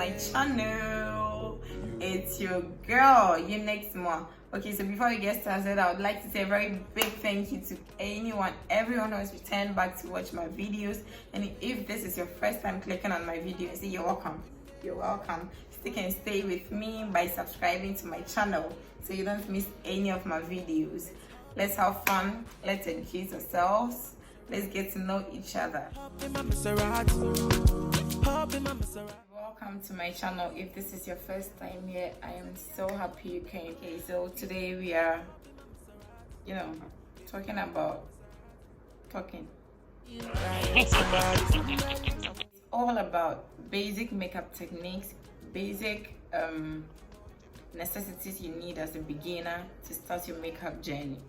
my channel. It's your girl, More. Okay, so before we get started, I would like to say a very big thank you to everyone who has returned back to watch my videos. And if this is your first time clicking on my video, say you're welcome. You're welcome. Stick and stay with me by subscribing to my channel so you don't miss any of my videos. Let's have fun. Let's engage ourselves. Let's get to know each other. Welcome to my channel. If this is your first time here, I am so happy you came. Okay, so today we are, talking about talking. It's all about basic makeup techniques, basic necessities you need as a beginner to start your makeup journey.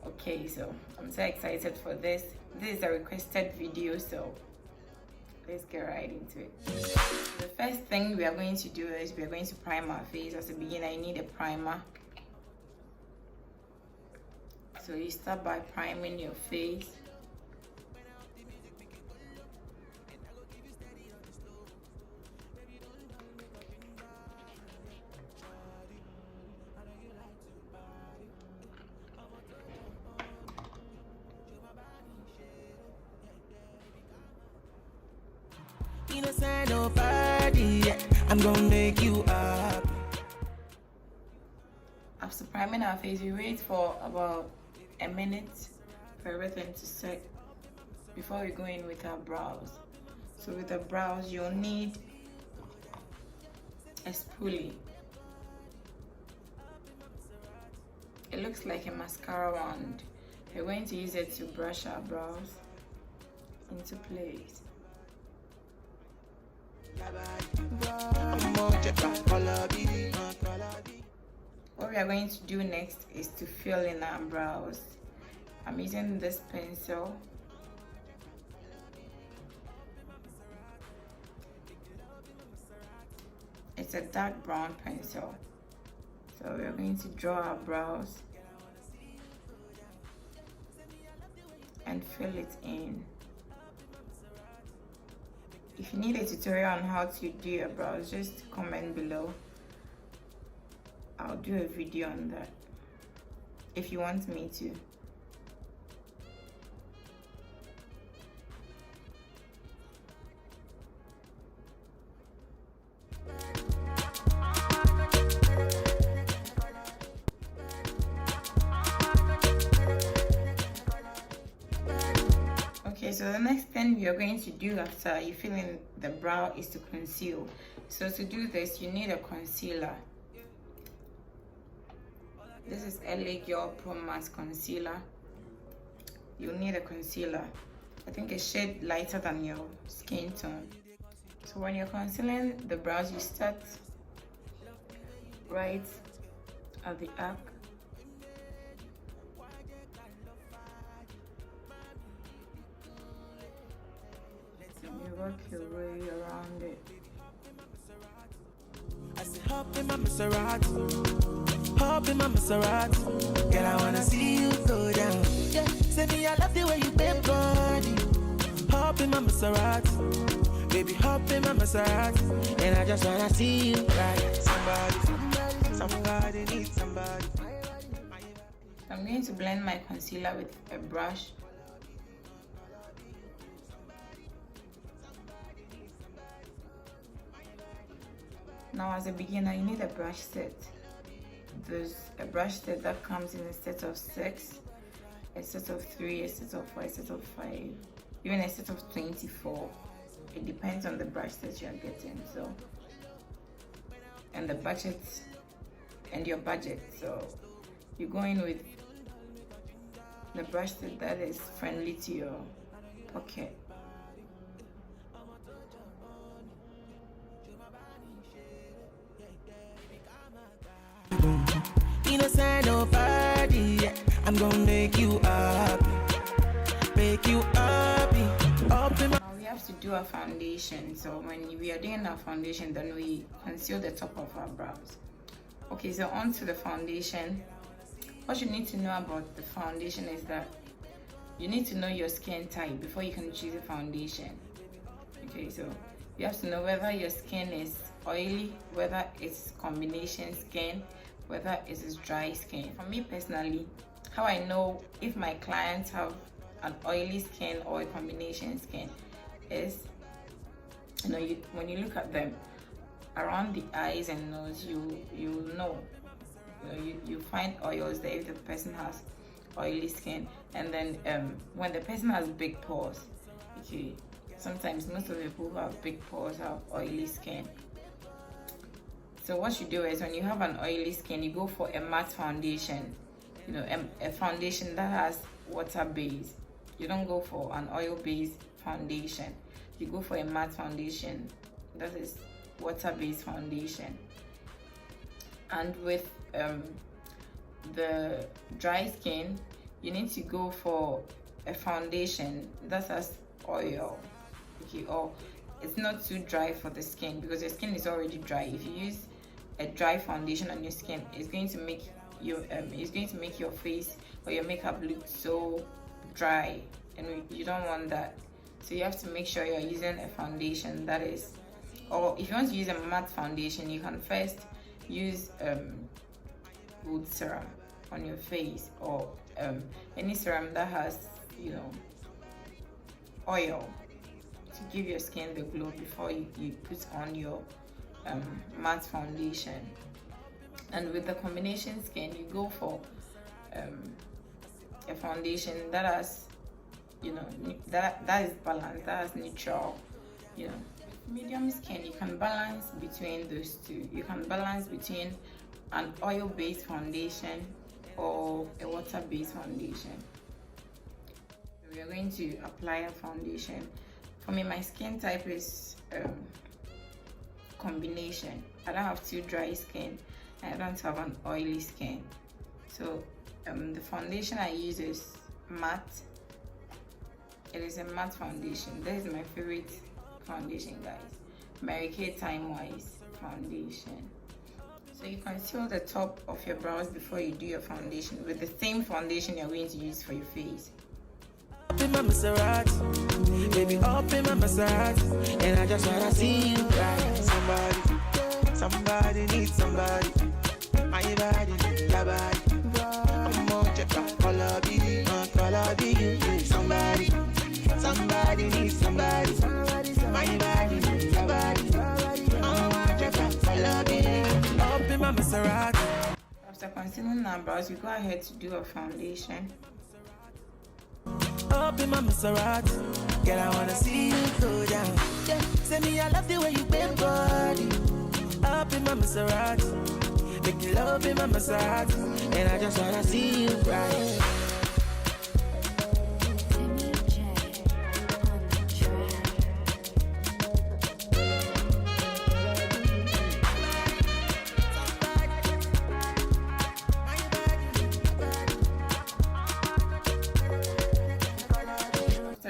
Okay, so I'm so excited for this. This is a requested video, so let's get right into it. The first thing we are going to do is we are going to prime our face. As a beginner, you need a primer. So you start by priming your face. I'm gonna make you up. After priming our face, we wait for about a minute for everything to set before we go in with our brows. So with the brows, you'll need a spoolie. It looks like a mascara wand. We're going to use it to brush our brows into place. What we are going to do next is to fill in our brows. I'm using this pencil. It's a dark brown pencil. So we are going to draw our brows and fill it in. If you need a tutorial on how to do your brows, just comment below. I'll do a video on that if you want me to. Okay, so the next thing we are going to do after you fill in the brow is to conceal. So to do this, you need a concealer. This is LA Girl Pro Mask Concealer. You'll need a concealer, I think a shade lighter than your skin tone. So when you're concealing the brows, you start right at the arc. You work your way around it. I said, hop in my Maserati, hop in my Maserati. Girl, I wanna see you go down. Yeah, say me I love the way you bend body. Hop in my Maserati, baby, hop in my Maserati. And I just wanna see you right. Somebody needs somebody. I'm going to blend my concealer with a brush. Now, as a beginner, you need a brush set. There's a brush set that comes in a set of 6, a set of 3, a set of 4, a set of 5, even a set of 24. It depends on the brush set you are getting. So, and the budget and your budget. So, you go in with the brush set that is friendly to your pocket. I'm gonna make you up, make you up. Now we have to do a foundation. So when we are doing our foundation, then we conceal the top of our brows. Okay, so on to the foundation. What you need to know about the foundation is that you need to know your skin type before you can choose a foundation. Okay, so You have to know whether your skin is oily, whether it's combination skin, whether it is dry skin. For me personally, how I know if my clients have an oily skin or a combination skin is, when you look at them around the eyes and nose, you know, you find oils there if the person has oily skin. And then when the person has big pores, okay, sometimes most of the people who have big pores have oily skin. So what you do is, when you have an oily skin, you go for a matte foundation, a foundation that has water base. You don't go for an oil based foundation, you go for a matte foundation that is water based foundation. And with the dry skin, you need to go for a foundation that has oil, okay, or it's not too dry for the skin, because your skin is already dry. If you use a dry foundation on your skin, it's going to make your face or your makeup look so dry, and you don't want that. So you have to make sure you're using a foundation that is, or if you want to use a matte foundation, you can first use wood serum on your face, or any serum that has oil, to give your skin the glow before you put on your matte foundation. And with the combination skin, you go for a foundation that has that is balanced, that has neutral. Medium skin, you can balance between those two. You can balance between an oil-based foundation or a water-based foundation. We are going to apply a foundation. For me, my skin type is combination. I don't have too dry skin, and I don't have an oily skin. So the foundation I use is matte. It is a matte foundation. This is my favorite foundation, guys. Mary Kay Time Wise foundation. So you conceal the top of your brows before you do your foundation with the same foundation you're going to use for your face. Up in my Maserati, baby, up in my Maserati, and I just wanna see you right. Somebody needs somebody. My body, your body. I'm on check out color be you. Somebody needs somebody. My body, your body. I'm on check out color be you. Up in my Maserati. After concealing our brows, we go ahead to do a foundation. Up in my Maserati, girl, I wanna see you go down. Yeah, say me, I love the way you bend body. Up in my Maserati, make you love in my Maserati, and I just wanna see you right.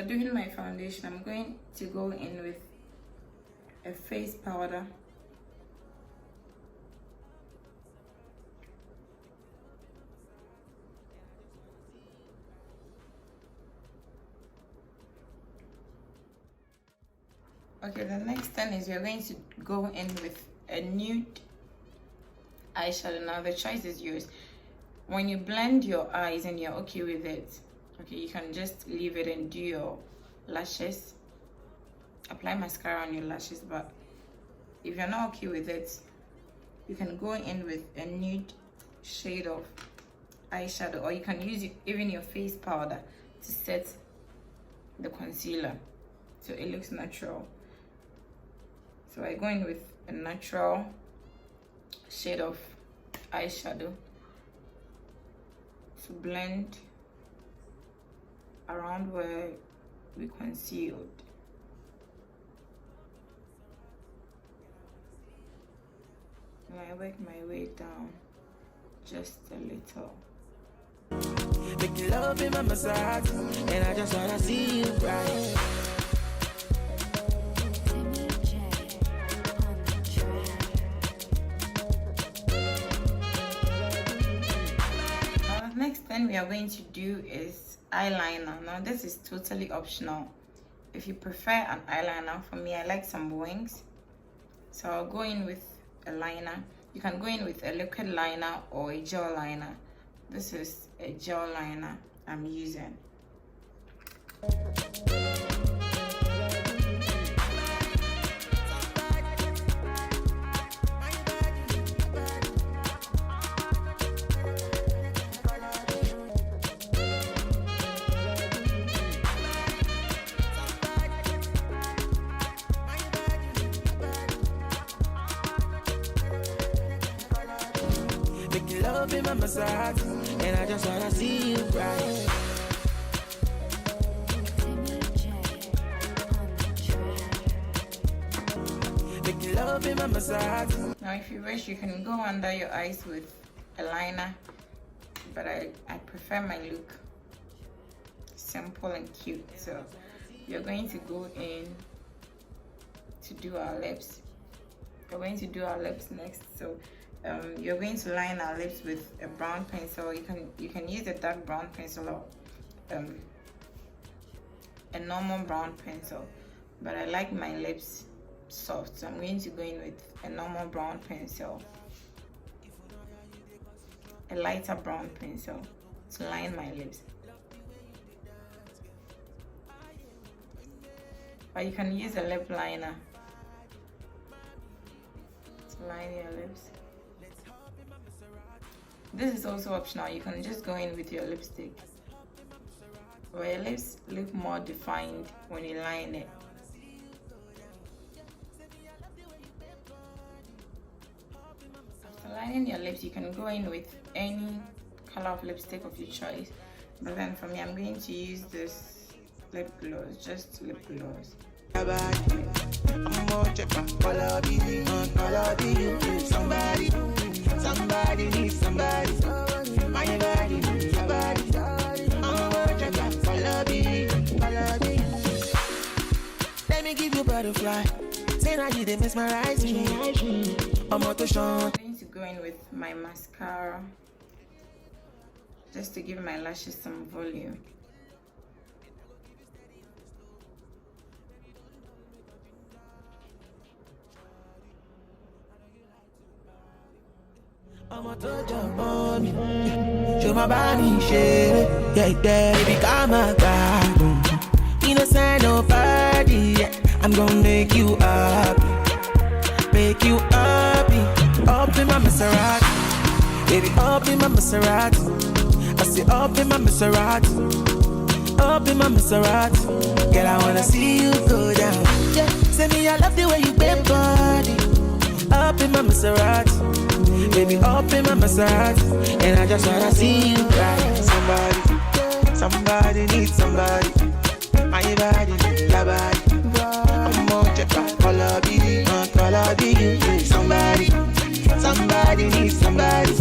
Doing my foundation, I'm going to go in with a face powder. Okay, the next thing is you're going to go in with a nude eyeshadow. Now the choice is yours. When you blend your eyes and you're okay with it, okay, you can just leave it and do your lashes. Apply mascara on your lashes, but if you're not okay with it, you can go in with a nude shade of eyeshadow, or you can use even your face powder to set the concealer so it looks natural. So I go in with a natural shade of eyeshadow to blend around where we concealed. And I work my way down just a little. Make you love in my Maserati, and I just wanna see you right. Next thing we are going to do is eyeliner. Now this is totally optional. if you prefer an eyeliner, for me I like some wings, so I'll go in with a liner. You can go in with a liquid liner or a gel liner. This is a gel liner I'm using. Love in my massage, and I just wanna see you right. Make love in my massage. Now if you wish, you can go under your eyes with a liner, but I prefer my look simple and cute. So you're going to go in to do our lips. We're going to do our lips next. So you're going to line our lips with a brown pencil. You can use a dark brown pencil or a normal brown pencil, but I like my lips soft, so I'm going to go in with a normal brown pencil, a lighter brown pencil to line my lips. But you can use a lip liner to line your lips. This is also optional. You can just go in with your lipstick, but your lips look more defined when you line it. After lining your lips, you can go in with any color of lipstick of your choice, but then for me, I'm going to use this lip gloss, just lip gloss. Somebody needs somebody. My body needs somebody. I'm a checker. Let me give you butterfly. Say now you didn't mesmerize me. I'm going to go in with my mascara just to give my lashes some volume. I'm a touch up on me. Show my body shit. Yeah, baby, come my God. Innocent nobody. I'm gonna make you happy. Make you happy. Up in my Maserati. Baby, up in my Maserati. I say up in my Maserati. Up in my Maserati. Girl, I wanna see you go down. Yeah, say me I love the way you bend body. Up in my Maserati. Baby, up in my massage, and I just wanna see you right. Somebody needs somebody. My body needs your body. I'm gonna check out color be you. Somebody needs somebody.